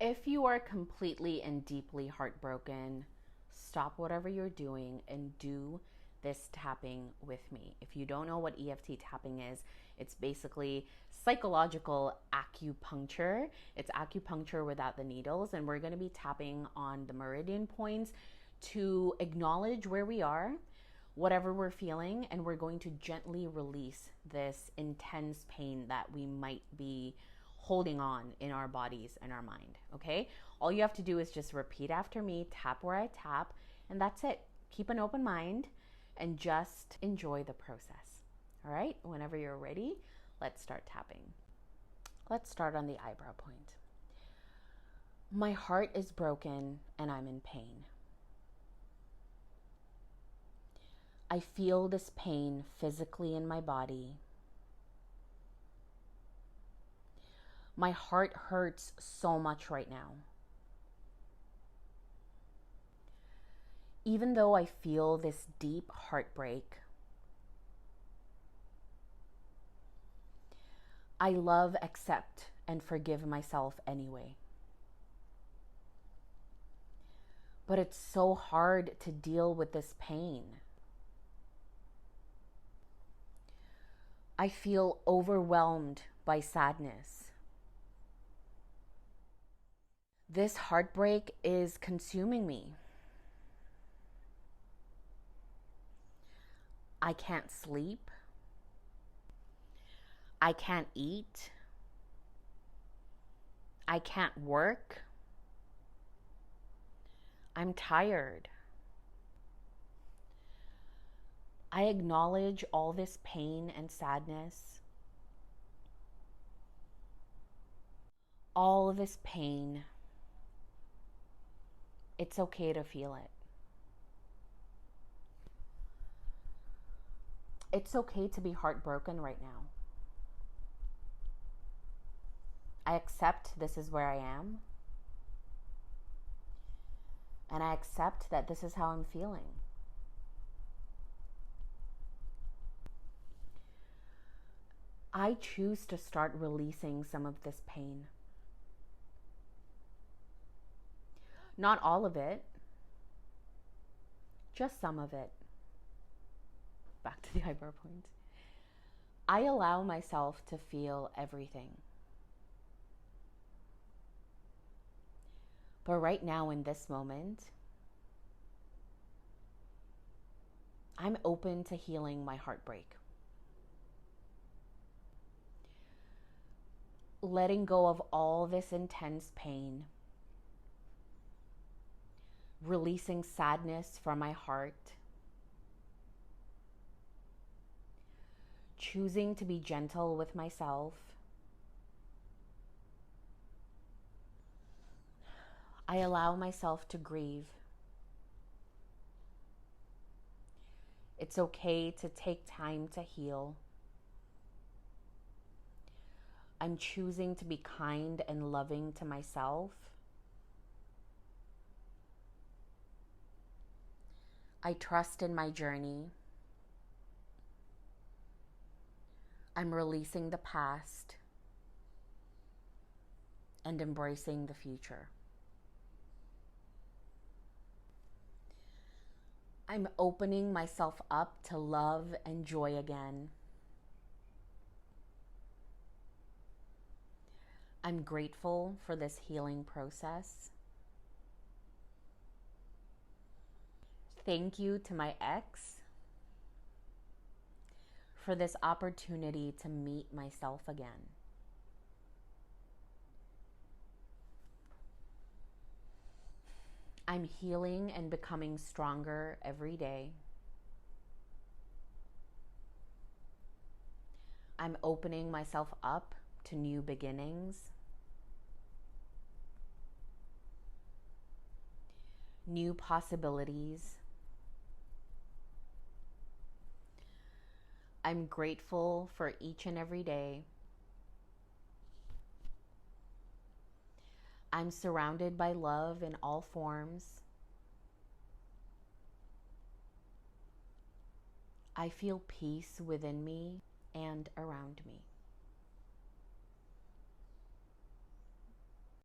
If you are completely and deeply heartbroken, stop whatever you're doing and do this tapping with me. If you don't know what EFT tapping is, it's basically psychological acupuncture. It's acupuncture without the needles, and we're going to be tapping on the meridian points to acknowledge where we are, whatever we're feeling, and we're going to gently release this intense pain that we might be holding on in our bodies and our mind. Okay, all you have to do is just repeat after me, tap where I tap, and that's it. Keep an open mind and just enjoy the process. All right, whenever you're ready, let's start tapping. Let's start on the eyebrow point. My heart is broken and I'm in pain. I feel this pain physically in my body. My heart hurts so much right now. Even though I feel this deep heartbreak, I love, accept, and forgive myself anyway. But it's so hard to deal with this pain. I feel overwhelmed by sadness. This heartbreak is consuming me. I can't sleep. I can't eat. I can't work. I'm tired. I acknowledge all this pain and sadness. All of this pain. It's okay to feel it. It's okay to be heartbroken right now. I accept this is where I am. And I accept that this is how I'm feeling. I choose to start releasing some of this pain. Not all of it, just some of it. Back to the eyebrow point. I allow myself to feel everything. But right now in this moment, I'm open to healing my heartbreak. Letting go of all this intense pain. Releasing sadness from my heart. Choosing to be gentle with myself. I allow myself to grieve. It's okay to take time to heal. I'm choosing to be kind and loving to myself. I trust in my journey. I'm releasing the past and embracing the future. I'm opening myself up to love and joy again. I'm grateful for this healing process. Thank you to my ex for this opportunity to meet myself again. I'm healing and becoming stronger every day. I'm opening myself up to new beginnings, new possibilities. I'm grateful for each and every day. I'm surrounded by love in all forms. I feel peace within me and around me.